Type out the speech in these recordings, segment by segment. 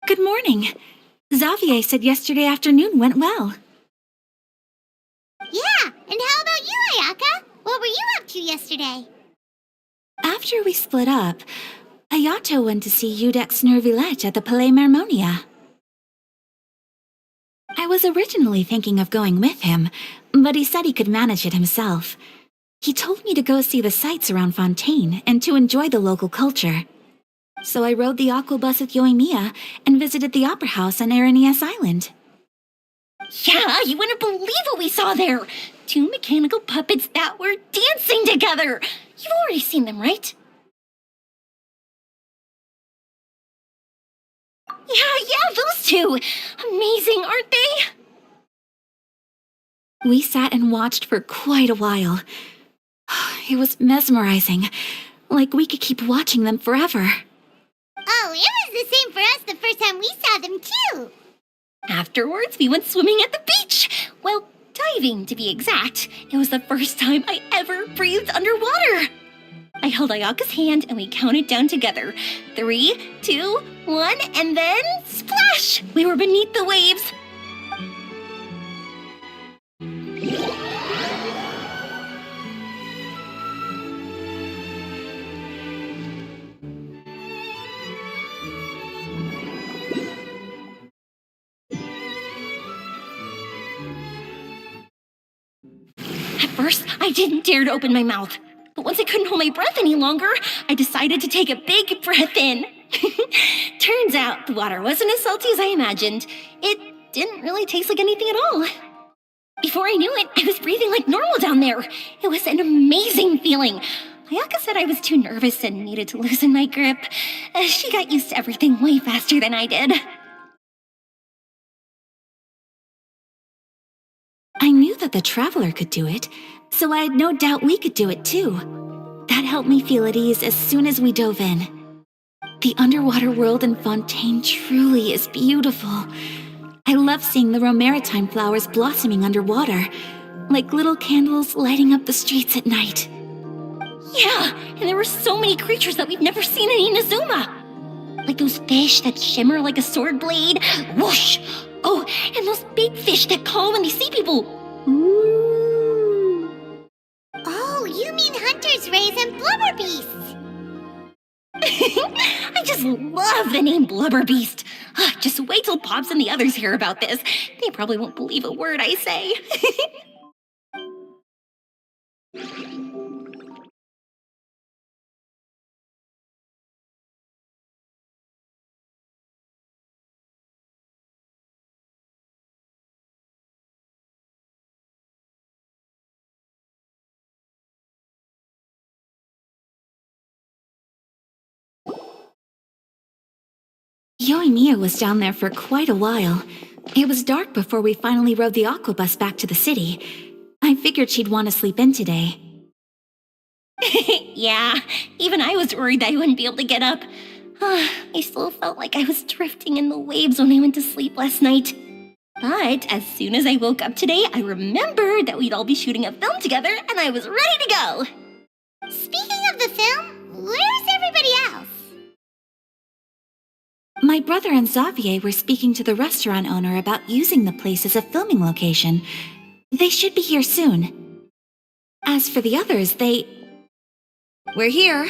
Good morning. Xavier said yesterday afternoon went well. Yeah, and how about you, Ayaka? What were you up to yesterday? After we split up, Ayato went to see Udex Nervillette at the Palais Mermonia. I was originally thinking of going with him, but he said he could manage it himself. He told me to go see the sights around Fontaine and to enjoy the local culture. So I rode the aqua bus with Yoimiya and visited the opera house on Aranias Island. Yeah, you wouldn't believe what we saw there! Two mechanical puppets that were dancing together! You've already seen them, right? Yeah, those two! Amazing, aren't they? We sat and watched for quite a while. It was mesmerizing, like we could keep watching them forever. Oh, it was the same for us the first time we saw them, too. Afterwards, we went swimming at the beach! Well, diving, to be exact. It was the first time I ever breathed underwater! I held Ayaka's hand and we counted down together. 3, 2, 1, and then splash! We were beneath the waves. At first, I didn't dare to open my mouth. But once I couldn't hold my breath any longer, I decided to take a big breath in. Turns out the water wasn't as salty as I imagined. It didn't really taste like anything at all. Before I knew it, I was breathing like normal down there. It was an amazing feeling. Ayaka said I was too nervous and needed to loosen my grip. She got used to everything way faster than I did. I knew that the Traveler could do it, so I had no doubt we could do it too. That helped me feel at ease as soon as we dove in. The underwater world in Fontaine truly is beautiful. I love seeing the romaritime flowers blossoming underwater, like little candles lighting up the streets at night. Yeah, and there were so many creatures that we've never seen in Inazuma. Like those fish that shimmer like a sword blade. Whoosh! Oh, and those big fish that call when they see people. Ooh. Oh, you mean hunters, rays, and blubber beasts. I just love the name Blubber Beast. Just wait till Pops and the others hear about this. They probably won't believe a word I say. Yoimiya was down there for quite a while. It was dark before we finally rode the aqua bus back to the city. I figured she'd want to sleep in today. Yeah, even I was worried that I wouldn't be able to get up. I still felt like I was drifting in the waves when I went to sleep last night. But as soon as I woke up today, I remembered that we'd all be shooting a film together, and I was ready to go. Speaking of the film, where's everybody else? My brother and Xavier were speaking to the restaurant owner about using the place as a filming location. They should be here soon. As for the others, We're here.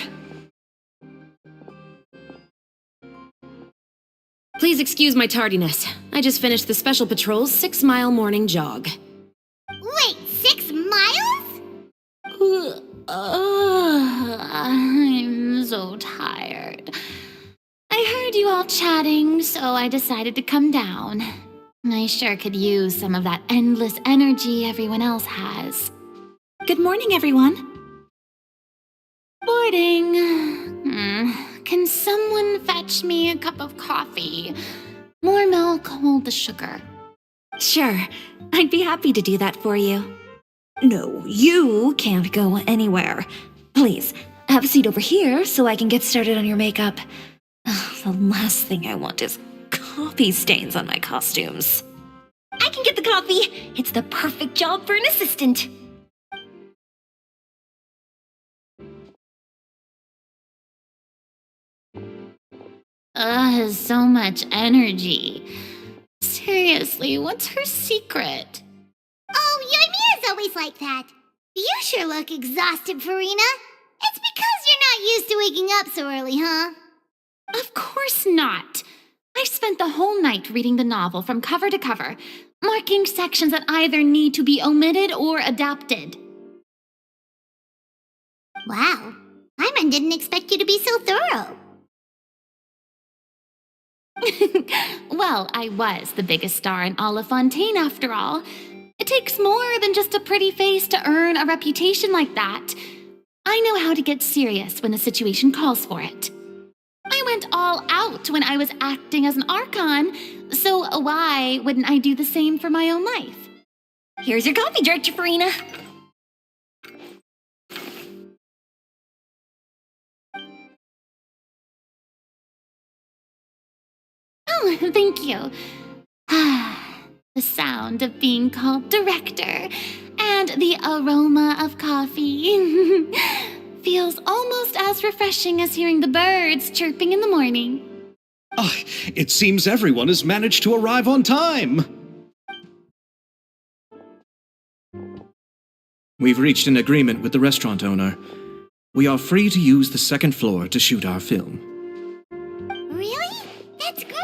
Please excuse my tardiness. I just finished the Special Patrol's 6-mile morning jog. Wait, 6 miles? I'm so tired. I heard you all chatting, so I decided to come down. I sure could use some of that endless energy everyone else has. Good morning, everyone. Boarding. Can someone fetch me a cup of coffee? More milk, hold the sugar. Sure, I'd be happy to do that for you. No, you can't go anywhere. Please, have a seat over here so I can get started on your makeup. The last thing I want is coffee stains on my costumes. I can get the coffee. It's the perfect job for an assistant. So much energy. Seriously, what's her secret? Oh, Yamia's always like that. You sure look exhausted, Farina. It's because you're not used to waking up so early, huh? Of course not. I spent the whole night reading the novel from cover to cover, marking sections that either need to be omitted or adapted. Wow. Paimon didn't expect you to be so thorough. Well, I was the biggest star in all of Fontaine after all. It takes more than just a pretty face to earn a reputation like that. I know how to get serious when the situation calls for it. I went all out when I was acting as an Archon, so why wouldn't I do the same for my own life? Here's your coffee, Director Farina. Oh, thank you. The sound of being called director and the aroma of coffee feels almost as refreshing as hearing the birds chirping in the morning. Ah, it seems everyone has managed to arrive on time. We've reached an agreement with the restaurant owner. We are free to use the second floor to shoot our film. Really? That's great!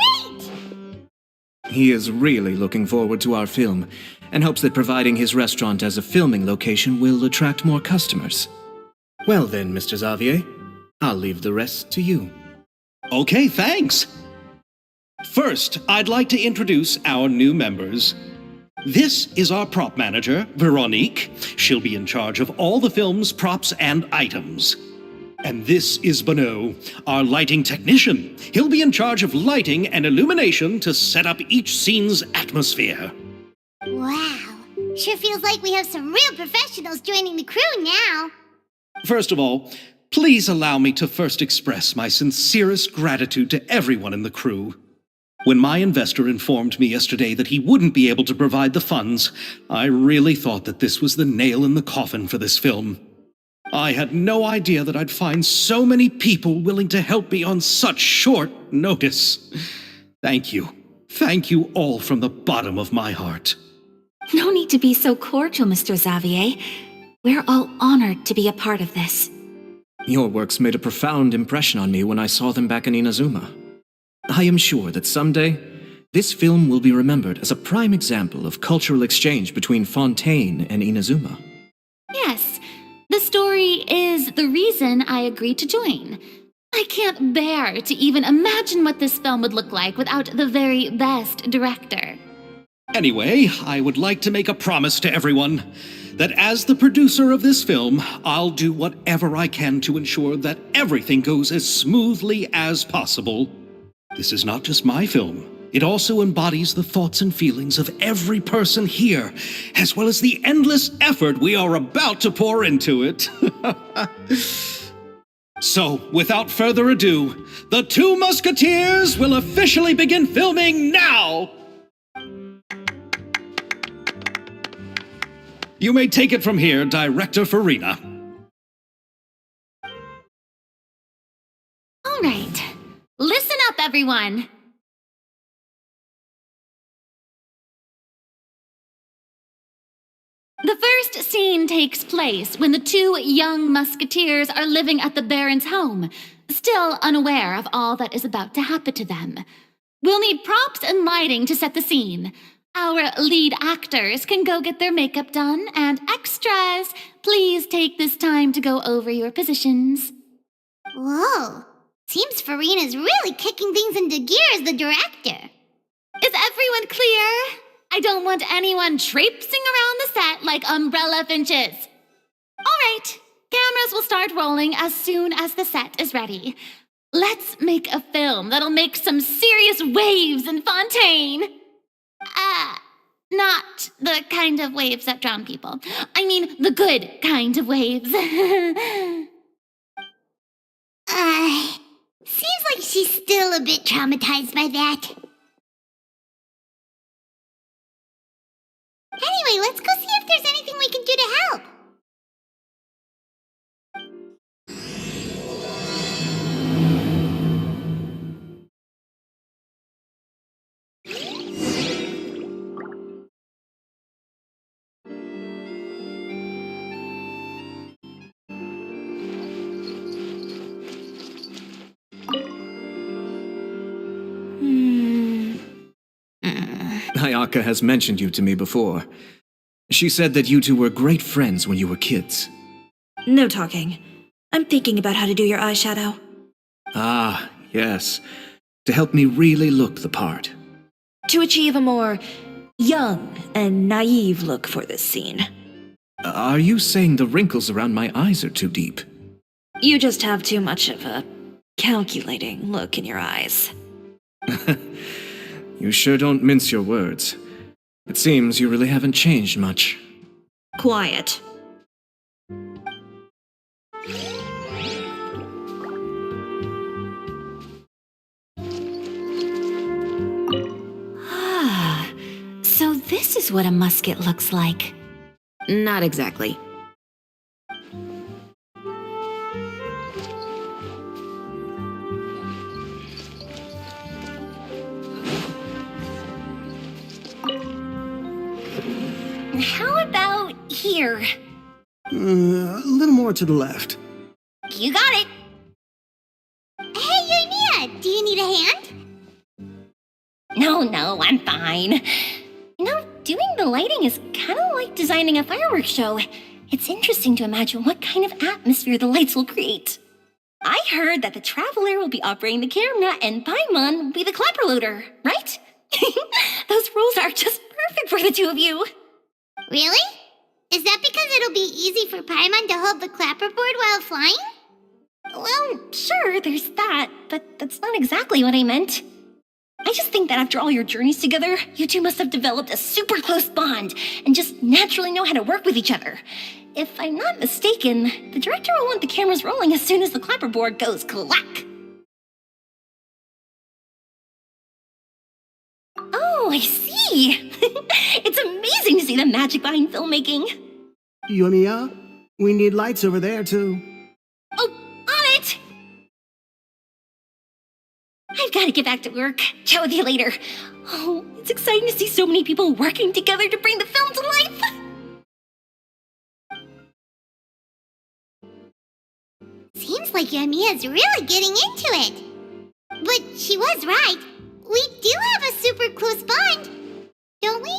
He is really looking forward to our film and hopes that providing his restaurant as a filming location will attract more customers. Well then, Mr. Xavier, I'll leave the rest to you. Okay, thanks. First, I'd like to introduce our new members. This is our prop manager, Veronique. She'll be in charge of all the film's props and items. And this is Bonneau, our lighting technician. He'll be in charge of lighting and illumination to set up each scene's atmosphere. Wow. Sure feels like we have some real professionals joining the crew now. First of all, please allow me to first express my sincerest gratitude to everyone in the crew. When my investor informed me yesterday that he wouldn't be able to provide the funds, I really thought that this was the nail in the coffin for this film. I had no idea that I'd find so many people willing to help me on such short notice. Thank you. Thank you all from the bottom of my heart. No need to be so cordial, Mr. Xavier. We're all honored to be a part of this. Your works made a profound impression on me when I saw them back in Inazuma. I am sure that someday, this film will be remembered as a prime example of cultural exchange between Fontaine and Inazuma. Yes, the story is the reason I agreed to join. I can't bear to even imagine what this film would look like without the very best director. Anyway, I would like to make a promise to everyone that as the producer of this film, I'll do whatever I can to ensure that everything goes as smoothly as possible. This is not just my film. It also embodies the thoughts and feelings of every person here, as well as the endless effort we are about to pour into it. So, without further ado, the Two Musketeers will officially begin filming now! You may take it from here, Director Farina. All right, listen up, everyone. The first scene takes place when the two young musketeers are living at the Baron's home, still unaware of all that is about to happen to them. We'll need props and lighting to set the scene. Our lead actors can go get their makeup done, and extras, please take this time to go over your positions. Whoa. Seems Farina's really kicking things into gear as the director. Is everyone clear? I don't want anyone traipsing around the set like umbrella finches. All right, cameras will start rolling as soon as the set is ready. Let's make a film that'll make some serious waves in Fontaine. Not the kind of waves that drown people. I mean, the good kind of waves. Seems like she's still a bit traumatized by that. Anyway, let's go see if there's anything we can do to help. Ayaka has mentioned you to me before. She said that you two were great friends when you were kids. No talking. I'm thinking about how to do your eyeshadow. Ah, yes. To help me really look the part. To achieve a more young and naive look for this scene. Are you saying the wrinkles around my eyes are too deep? You just have too much of a calculating look in your eyes. You sure don't mince your words. It seems you really haven't changed much. Quiet. Ah, so this is what a musket looks like. Not exactly. How about here? A little more to the left. You got it. Hey, Yoimiya, do you need a hand? No, I'm fine. You know, doing the lighting is kind of like designing a fireworks show. It's interesting to imagine what kind of atmosphere the lights will create. I heard that the Traveler will be operating the camera and Paimon will be the clapper loader, right? Those roles are just perfect for the two of you. Really? Is that because it'll be easy for Paimon to hold the clapperboard while flying? Well, sure, there's that, but that's not exactly what I meant. I just think that after all your journeys together, you two must have developed a super close bond and just naturally know how to work with each other. If I'm not mistaken, the director will want the cameras rolling as soon as the clapperboard goes clack. Oh, I see. It's amazing to see the magic behind filmmaking. Yoimiya, we need lights over there, too. Oh, on it! I've got to get back to work. Chat with you later. Oh, it's exciting to see so many people working together to bring the film to life. Seems like Yoimiya's really getting into it. But she was right. We do have a super close bond, don't we?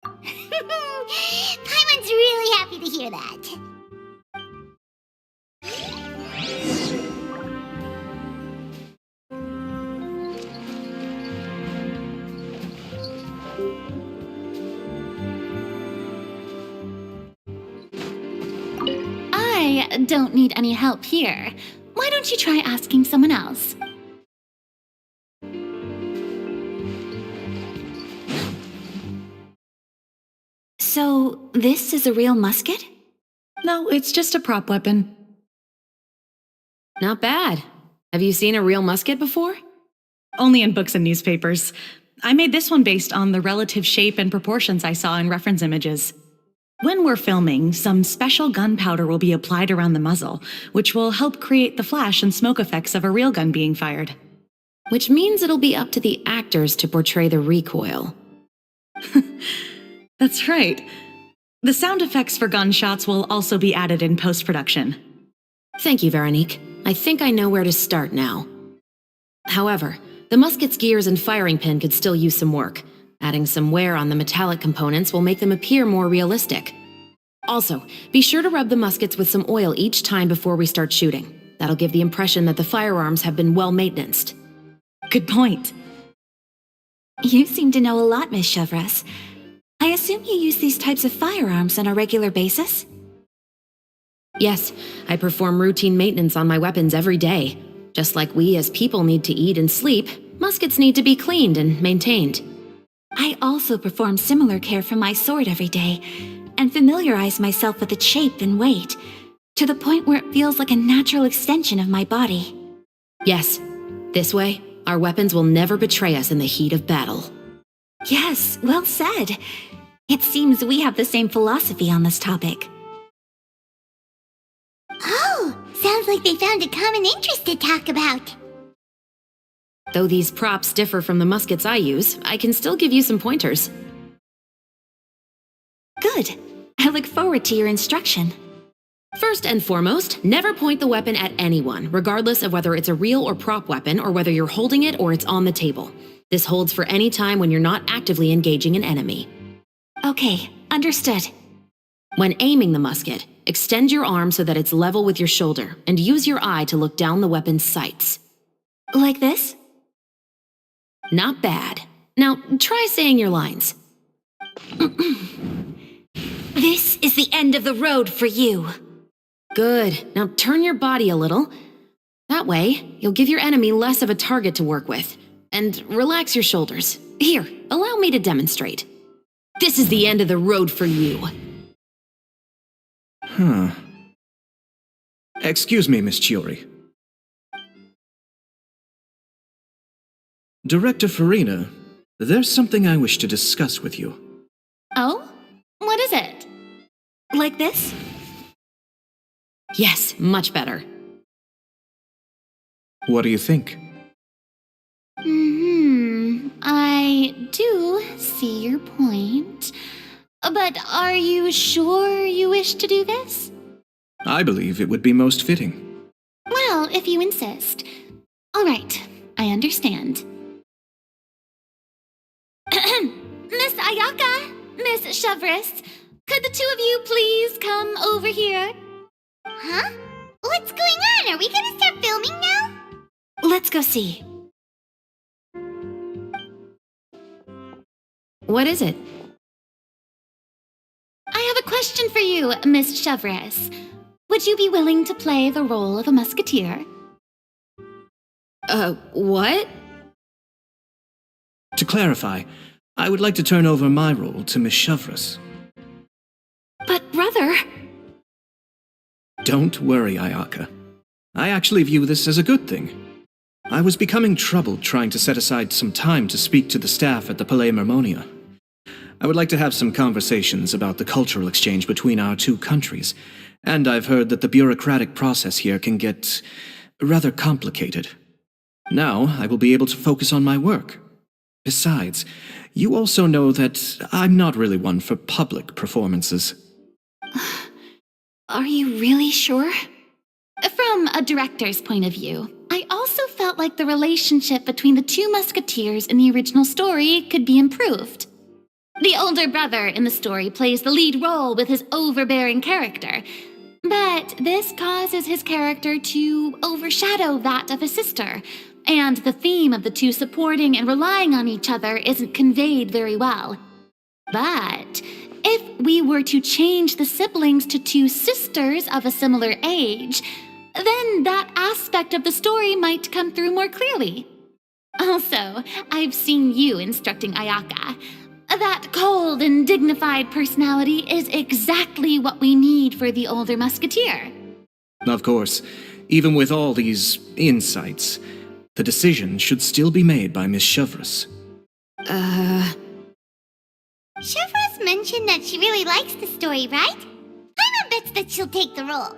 Paimon's really happy to hear that. don't need any help here. Why don't you try asking someone else? So, this is a real musket? No, it's just a prop weapon. Not bad. Have you seen a real musket before? Only in books and newspapers. I made this one based on the relative shape and proportions I saw in reference images. When we're filming, some special gunpowder will be applied around the muzzle, which will help create the flash and smoke effects of a real gun being fired. Which means it'll be up to the actors to portray the recoil. That's right. The sound effects for gunshots will also be added in post-production. Thank you, Veronique. I think I know where to start now. However, the musket's gears and firing pin could still use some work. Adding some wear on the metallic components will make them appear more realistic. Also, be sure to rub the muskets with some oil each time before we start shooting. That'll give the impression that the firearms have been well maintenanced. Good point. You seem to know a lot, Miss Chevres. I assume you use these types of firearms on a regular basis? Yes, I perform routine maintenance on my weapons every day. Just like we as people need to eat and sleep, muskets need to be cleaned and maintained. I also perform similar care for my sword every day, and familiarize myself with its shape and weight, to the point where it feels like a natural extension of my body. Yes, this way, our weapons will never betray us in the heat of battle. Yes, well said. It seems we have the same philosophy on this topic. Oh, sounds like they found a common interest to talk about. Though these props differ from the muskets I use, I can still give you some pointers. Good. I look forward to your instruction. First and foremost, never point the weapon at anyone, regardless of whether it's a real or prop weapon or whether you're holding it or it's on the table. This holds for any time when you're not actively engaging an enemy. Okay, understood. When aiming the musket, extend your arm so that it's level with your shoulder and use your eye to look down the weapon's sights. Like this? Not bad. Now, try saying your lines. This is the end of the road for you. Good. Now turn your body a little. That way, you'll give your enemy less of a target to work with. And relax your shoulders. Here, allow me to demonstrate. This is the end of the road for you. Excuse me, Miss Chiori. Director Farina, there's something I wish to discuss with you. Oh? What is it? Like this? Yes, much better. What do you think? I do see your point. But are you sure you wish to do this? I believe it would be most fitting. Well, if you insist. All right, I understand. Miss Ayaka, Miss Chevres, could the two of you please come over here? Huh? What's going on? Are we gonna start filming now? Let's go see. What is it? I have a question for you, Miss Chevres. Would you be willing to play the role of a musketeer? What? To clarify, I would like to turn over my role to Miss Chevres. But brother... Don't worry, Ayaka. I actually view this as a good thing. I was becoming troubled trying to set aside some time to speak to the staff at the Palais Mermonia. I would like to have some conversations about the cultural exchange between our two countries, and I've heard that the bureaucratic process here can get rather complicated. Now I will be able to focus on my work. Besides, you also know that I'm not really one for public performances. Are you really sure? From a director's point of view, I also felt like the relationship between the two musketeers in the original story could be improved. The older brother in the story plays the lead role with his overbearing character, but this causes his character to overshadow that of his sister, and the theme of the two supporting and relying on each other isn't conveyed very well. But if we were to change the siblings to two sisters of a similar age, then that aspect of the story might come through more clearly. Also, I've seen you instructing Ayaka. That cold and dignified personality is exactly what we need for the older musketeer. Of course, even with all these insights, the decision should still be made by Miss Chevreuse. Chevreuse mentioned that she really likes the story, right? I'm a bet that she'll take the role.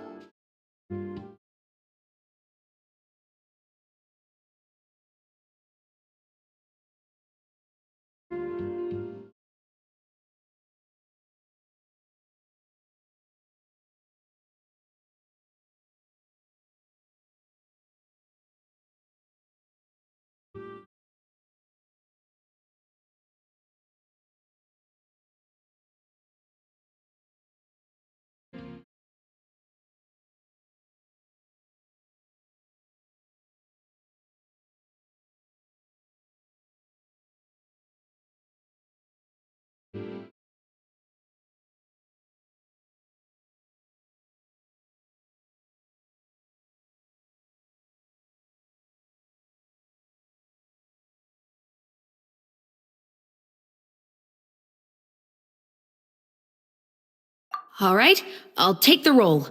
All right, I'll take the role.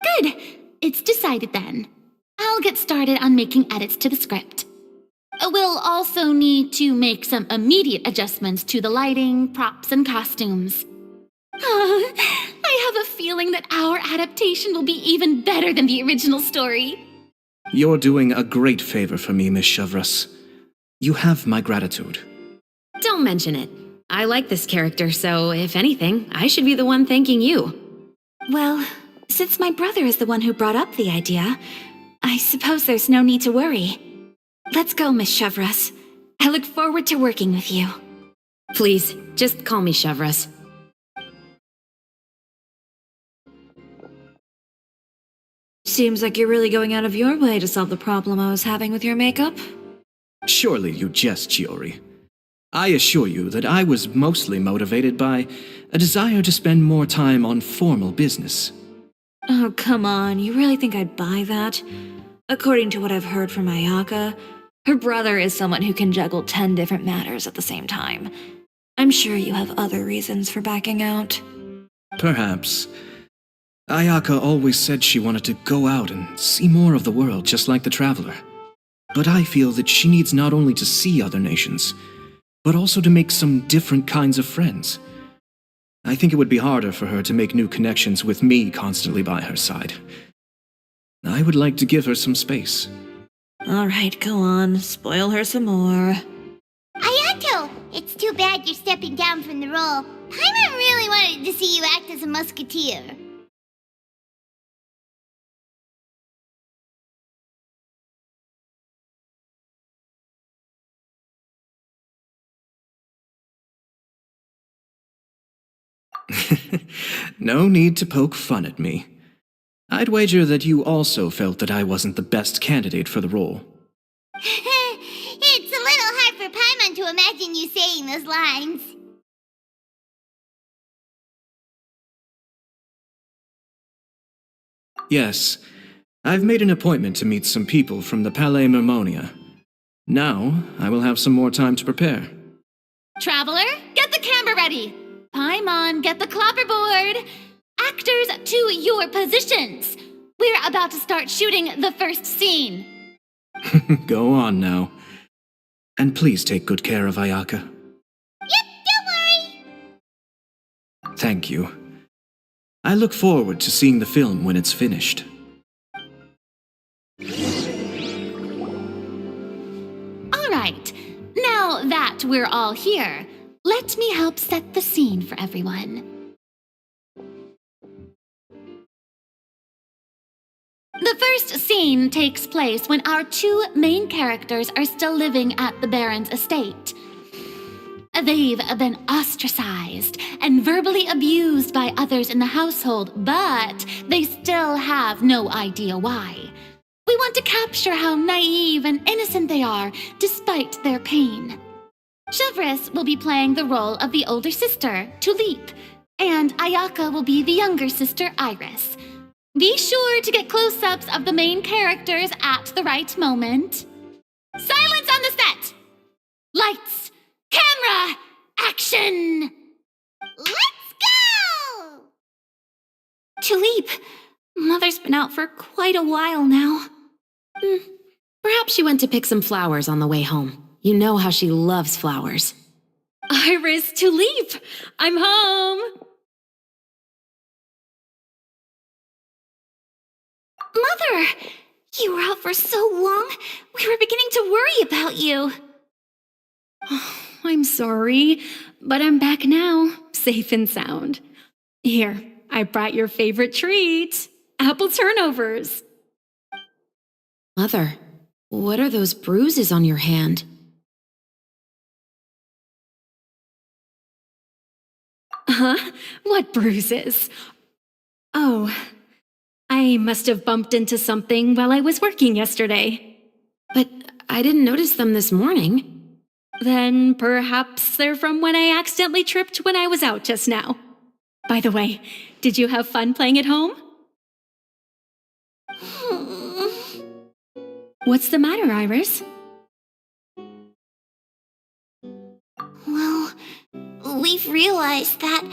Good. It's decided then. I'll get started on making edits to the script. We'll also need to make some immediate adjustments to the lighting, props, and costumes. I have a feeling that our adaptation will be even better than the original story. You're doing a great favor for me, Miss Chevreuse. You have my gratitude. Don't mention it. I like this character, so if anything, I should be the one thanking you. Well, since my brother is the one who brought up the idea, I suppose there's no need to worry. Let's go, Miss Chevreuse. I look forward to working with you. Please, just call me Chevreuse. Seems like you're really going out of your way to solve the problem I was having with your makeup. Surely you jest, Chiori. I assure you that I was mostly motivated by a desire to spend more time on formal business. Oh, come on. You really think I'd buy that? According to what I've heard from Ayaka, her brother is someone who can juggle 10 different matters at the same time. I'm sure you have other reasons for backing out. Perhaps. Ayaka always said she wanted to go out and see more of the world, just like the Traveler. But I feel that she needs not only to see other nations, but also to make some different kinds of friends. I think it would be harder for her to make new connections with me constantly by her side. I would like to give her some space. All right, go on. Spoil her some more. Ayato, it's too bad you're stepping down from the role. Paimon really wanted to see you act as a musketeer. No need to poke fun at me. I'd wager that you also felt that I wasn't the best candidate for the role. It's a little hard for Paimon to imagine you saying those lines. Yes, I've made an appointment to meet some people from the Palais Mermonia. Now, I will have some more time to prepare. Traveler, get the camera ready. Paimon, get the clapperboard. Actors, to your positions. We're about to start shooting the first scene. Go on now. And please take good care of Ayaka. Yep, don't worry. Thank you. I look forward to seeing the film when it's finished. All right, now that we're all here, let me help set the scene for everyone. The first scene takes place when our two main characters are still living at the Baron's estate. They've been ostracized and verbally abused by others in the household, but they still have no idea why. We want to capture how naive and innocent they are despite their pain. Chevres will be playing the role of the older sister, Tulip, and Ayaka will be the younger sister, Iris. Be sure to get close-ups of the main characters at the right moment. Silence on the set! Lights, camera, action! Let's go! Tulip, Mother's been out for quite a while now. Perhaps she went to pick some flowers on the way home. You know how she loves flowers. Iris, Tulip, I'm home. Mother! You were out for so long, we were beginning to worry about you. I'm sorry, but I'm back now, safe and sound. Here, I brought your favorite treat, apple turnovers. Mother, what are those bruises on your hand? Huh? What bruises? Oh, I must have bumped into something while I was working yesterday. But I didn't notice them this morning. Then perhaps they're from when I accidentally tripped when I was out just now. By the way, did you have fun playing at home? What's the matter, Iris? Well, we've realized that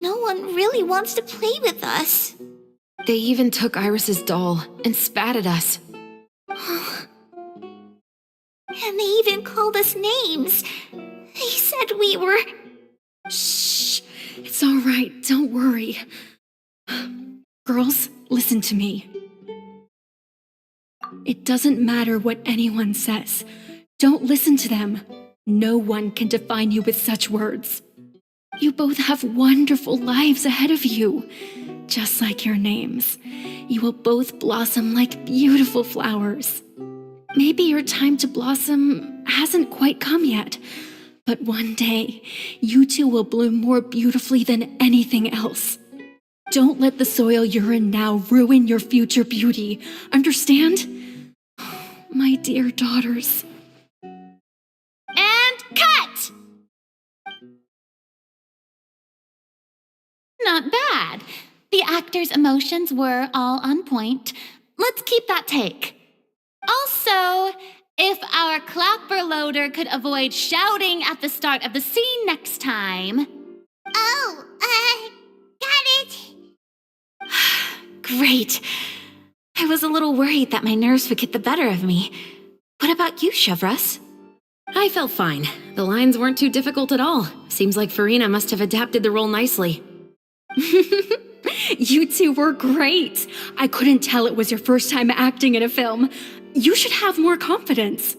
no one really wants to play with us. They even took Iris's doll and spat at us. And they even called us names. They said we were... Shh, it's all right, don't worry. Girls, listen to me. It doesn't matter what anyone says. Don't listen to them. No one can define you with such words. You both have wonderful lives ahead of you. Just like your names. You will both blossom like beautiful flowers. Maybe your time to blossom hasn't quite come yet, but one day, you two will bloom more beautifully than anything else. Don't let the soil you're in now ruin your future beauty. Understand? My dear daughters. And cut! Not bad. The actors' emotions were all on point. Let's keep that take. Also, if our clapper loader could avoid shouting at the start of the scene next time. Oh, got it. Great. I was a little worried that my nerves would get the better of me. What about you, Chevres? I felt fine. The lines weren't too difficult at all. Seems like Farina must have adapted the role nicely. You two were great. I couldn't tell it was your first time acting in a film. You should have more confidence.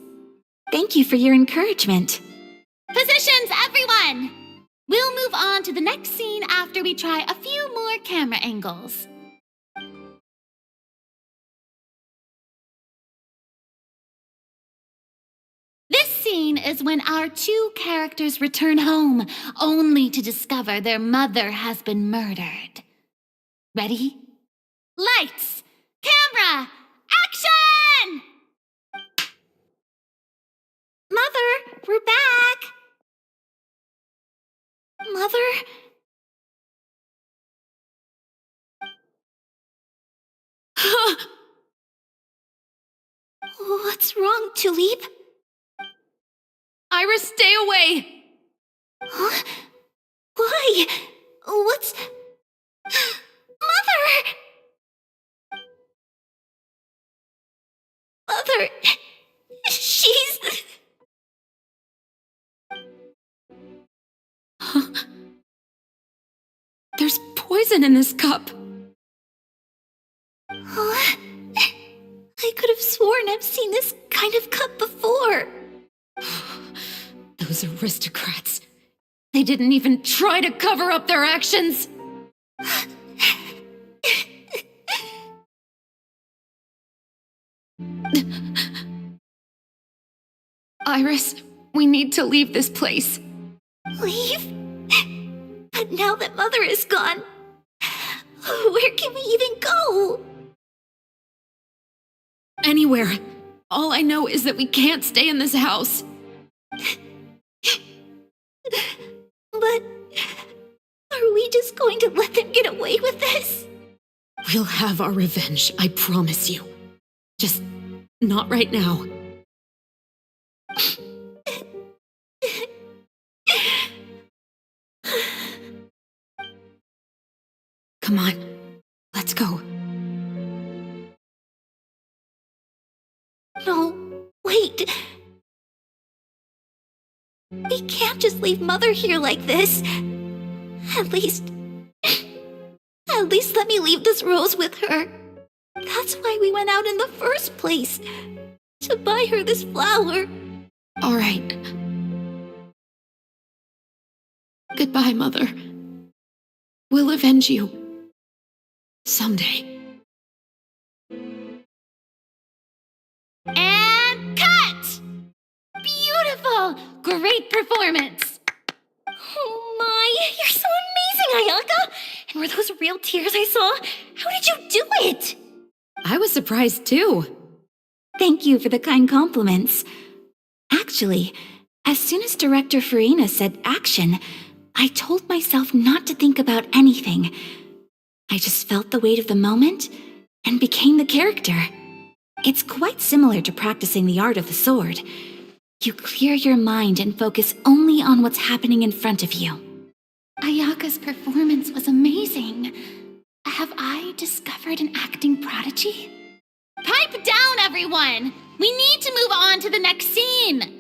Thank you for your encouragement. Positions, everyone! We'll move on to the next scene after we try a few more camera angles. This scene is when our two characters return home, only to discover their mother has been murdered. Ready? Lights! Camera! Action! Mother, we're back! Mother? What's wrong, Tulip? Iris, stay away! Huh? Why? What's... Mother! Mother... She's... There's poison in this cup. Huh? I could have sworn I've seen this kind of cup before. Those aristocrats. They didn't even try to cover up their actions. Iris, we need to leave this place. Leave? But now that Mother is gone, where can we even go? Anywhere. All I know is that we can't stay in this house. going to let them get away with this? We'll have our revenge, I promise you. Just not right now. Come on, let's go. No, wait. We can't just leave Mother here like this. At least let me leave this rose with her. That's why we went out in the first place. To buy her this flower. All right. Goodbye, Mother. We'll avenge you. Someday. And cut! Beautiful! Great performance! Oh my, you're so amazing, Ayaka! And were those real tears I saw? How did you do it? I was surprised too. Thank you for the kind compliments. Actually, as soon as Director Farina said action, I told myself not to think about anything. I just felt the weight of the moment and became the character. It's quite similar to practicing the art of the sword. You clear your mind and focus only on what's happening in front of you. Ayaka's performance was amazing. Have I discovered an acting prodigy? Pipe down, everyone! We need to move on to the next scene!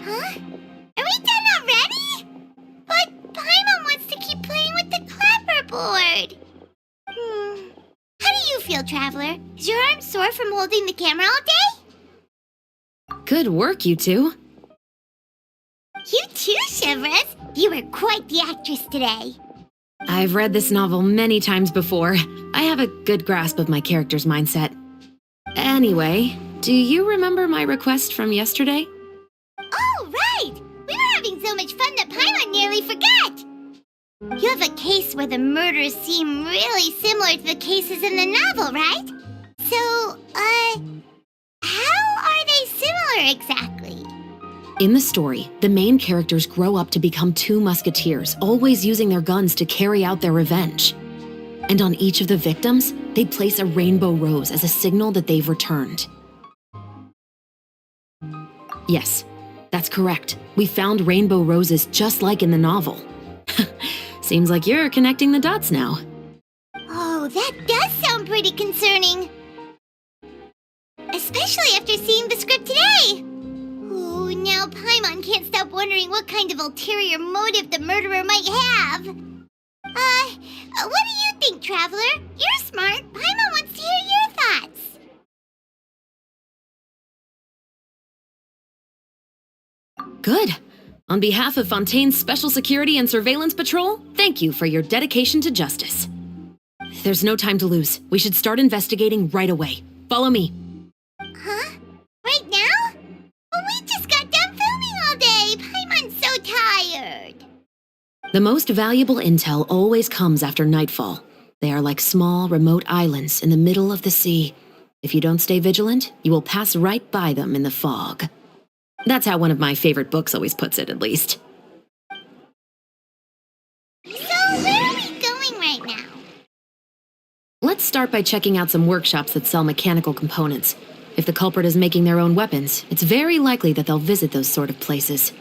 Huh? Are we done already? But Paimon wants to keep playing with the clapperboard. How do you feel, Traveler? Is your arm sore from holding the camera all day? Good work, you two. You too, Shivers. You were quite the actress today. I've read this novel many times before. I have a good grasp of my character's mindset. Anyway, do you remember my request from yesterday? Oh, right! We were having so much fun that Paimon nearly forgot! You have a case where the murders seem really similar to the cases in the novel, right? So, how are they similar exactly? In the story, the main characters grow up to become two musketeers, always using their guns to carry out their revenge. And on each of the victims, they place a rainbow rose as a signal that they've returned. Yes, that's correct. We found rainbow roses just like in the novel. Seems like you're connecting the dots now. Oh, that does sound pretty concerning. Especially after seeing the script today. Oh, now Paimon can't stop wondering what kind of ulterior motive the murderer might have. What do you think, Traveler? You're smart. Paimon wants to hear your thoughts. Good. On behalf of Fontaine's Special Security and Surveillance Patrol, thank you for your dedication to justice. There's no time to lose. We should start investigating right away. Follow me. Huh? Right now? Well, we just got done filming all day. Paimon's so tired. The most valuable intel always comes after nightfall. They are like small, remote islands in the middle of the sea. If you don't stay vigilant, you will pass right by them in the fog. That's how one of my favorite books always puts it, at least. So, where are we going right now? Let's start by checking out some workshops that sell mechanical components. If the culprit is making their own weapons, it's very likely that they'll visit those sort of places.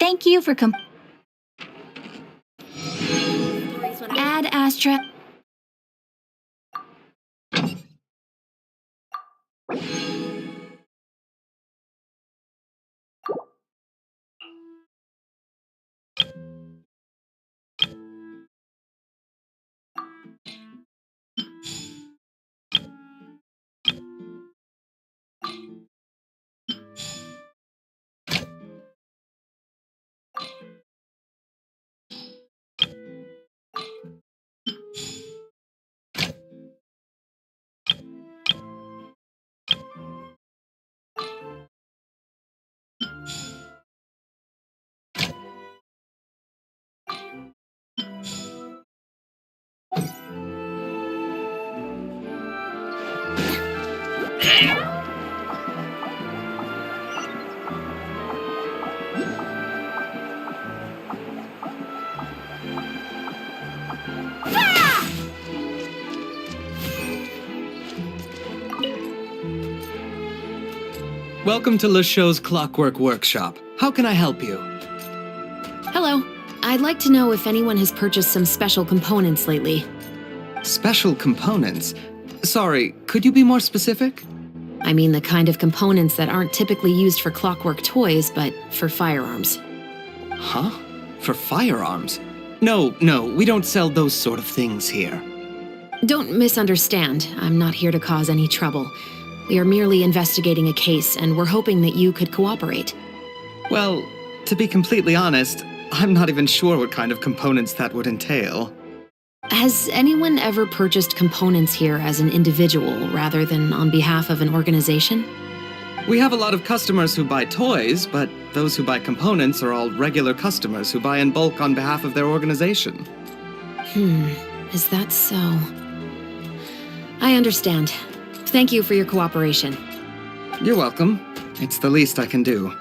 Thank you for Ad Astra. Welcome to Le Show's Clockwork Workshop. How can I help you? Hello. I'd like to know if anyone has purchased some special components lately. Special components? Sorry, could you be more specific? I mean the kind of components that aren't typically used for clockwork toys, but for firearms. Huh? For firearms? No, we don't sell those sort of things here. Don't misunderstand. I'm not here to cause any trouble. We are merely investigating a case, and we're hoping that you could cooperate. Well, to be completely honest, I'm not even sure what kind of components that would entail. Has anyone ever purchased components here as an individual rather than on behalf of an organization? We have a lot of customers who buy toys, but those who buy components are all regular customers who buy in bulk on behalf of their organization. Is that so? I understand. Thank you for your cooperation. You're welcome. It's the least I can do.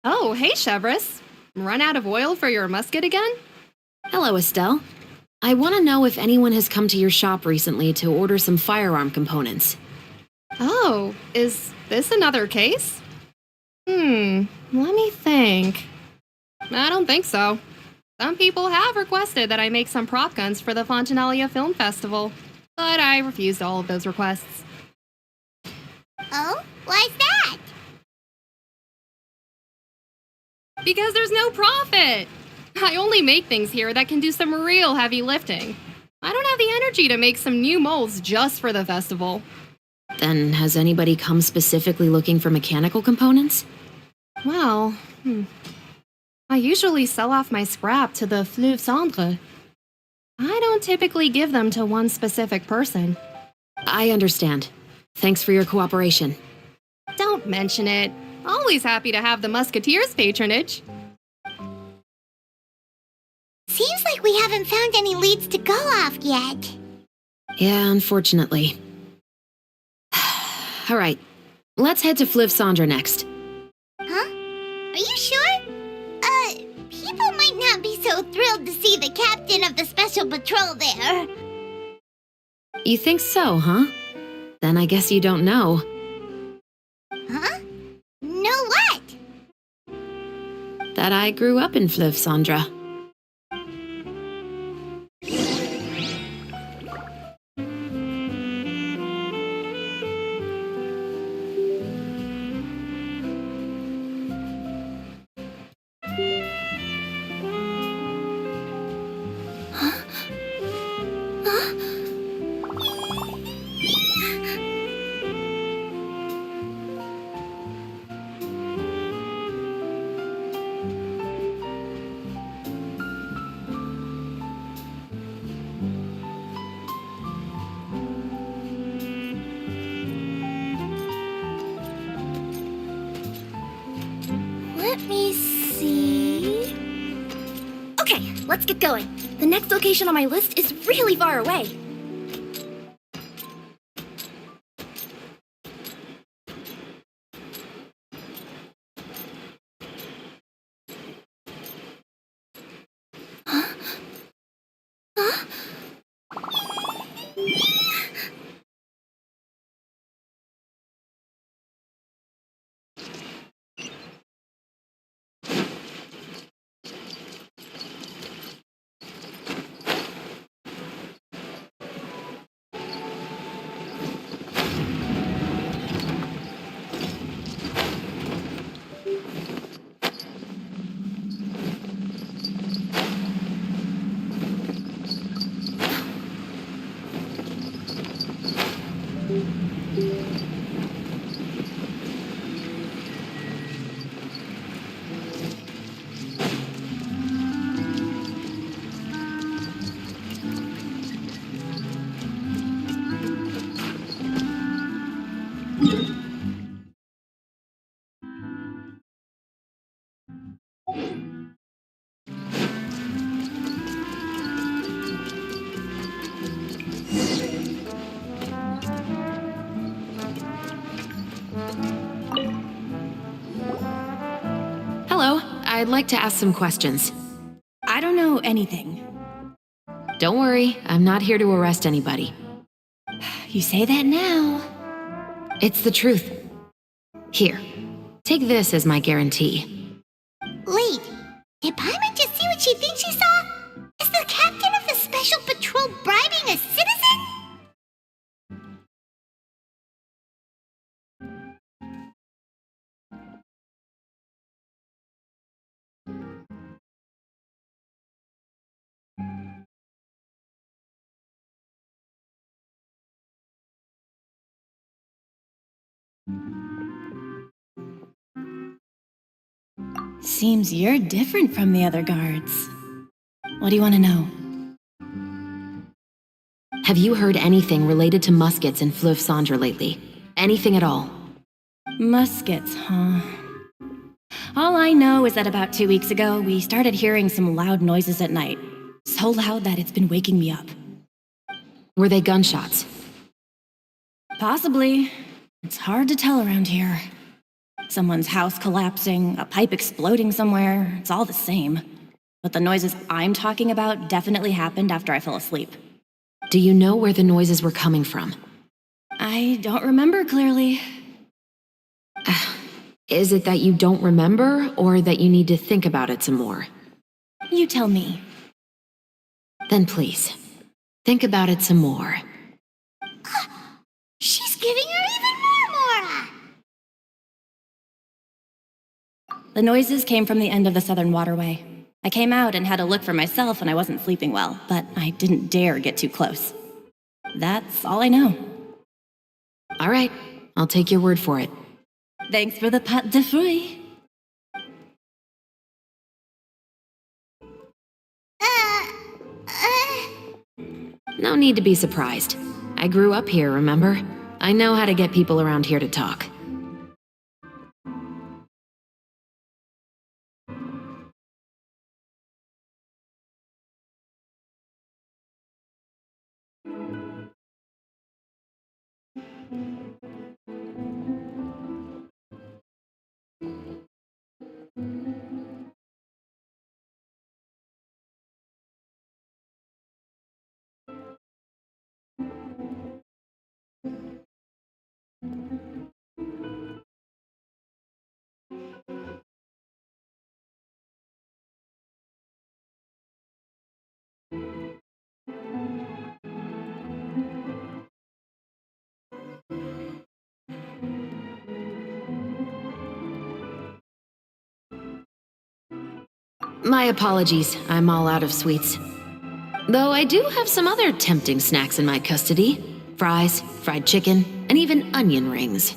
Oh, hey, Chevres. Run out of oil for your musket again? Hello, Estelle. I want to know if anyone has come to your shop recently to order some firearm components. Oh, is this another case? Let me think. I don't think so. Some people have requested that I make some prop guns for the Fontinalia Film Festival, but I refused all of those requests. Oh? Why's that? Because there's no profit! I only make things here that can do some real heavy lifting. I don't have the energy to make some new molds just for the festival. Then has anybody come specifically looking for mechanical components? Well, I usually sell off my scrap to the Fleuve Cendre. I don't typically give them to one specific person. I understand. Thanks for your cooperation. Don't mention it. Always happy to have the Musketeers' patronage. Seems like we haven't found any leads to go off yet. Yeah, unfortunately. All right, let's head to Fleuve Cendre next. Huh? Are you sure? People might not be so thrilled to see the captain of the special patrol there. You think so, huh? Then I guess you don't know. Huh? Know what? That I grew up in Fleuve Cendre. me see. Okay, let's get going. The next location on my list is really far away. Hello, I'd like to ask some questions. I don't know anything. Don't worry, I'm not here to arrest anybody. You say that now. It's the truth. Here, take this as my guarantee. Wait, did Paimon just see what she thinks she saw? Is the captain of the special patrol bribing a citizen? Seems you're different from the other guards. What do you want to know? Have you heard anything related to muskets in Fleuve Cendre lately? Anything at all? Muskets, huh? All I know is that about 2 weeks ago, we started hearing some loud noises at night. So loud that it's been waking me up. Were they gunshots? Possibly. It's hard to tell around here. Someone's house collapsing, a pipe exploding somewhere, it's all the same. But the noises I'm talking about definitely happened after I fell asleep. Do you know where the noises were coming from? I don't remember clearly. Is it that you don't remember, or that you need to think about it some more? You tell me. Then please, think about it some more. She's giving her even more Mora! The noises came from the end of the Southern Waterway. I came out and had a look for myself when I wasn't sleeping well, but I didn't dare get too close. That's all I know. All right, I'll take your word for it. Thanks for the pâte de fruits. No need to be surprised. I grew up here, remember? I know how to get people around here to talk. My apologies, I'm all out of sweets. Though I do have some other tempting snacks in my custody. Fries, fried chicken, and even onion rings.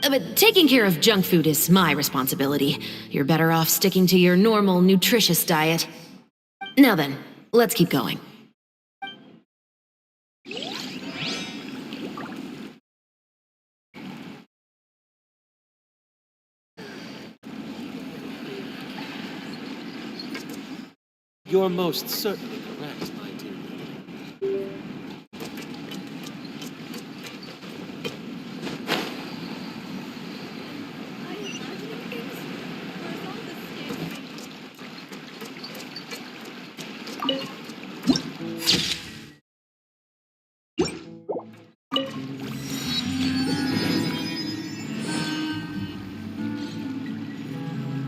But taking care of junk food is my responsibility. You're better off sticking to your normal, nutritious diet. Now then, let's keep going. You're most certainly correct.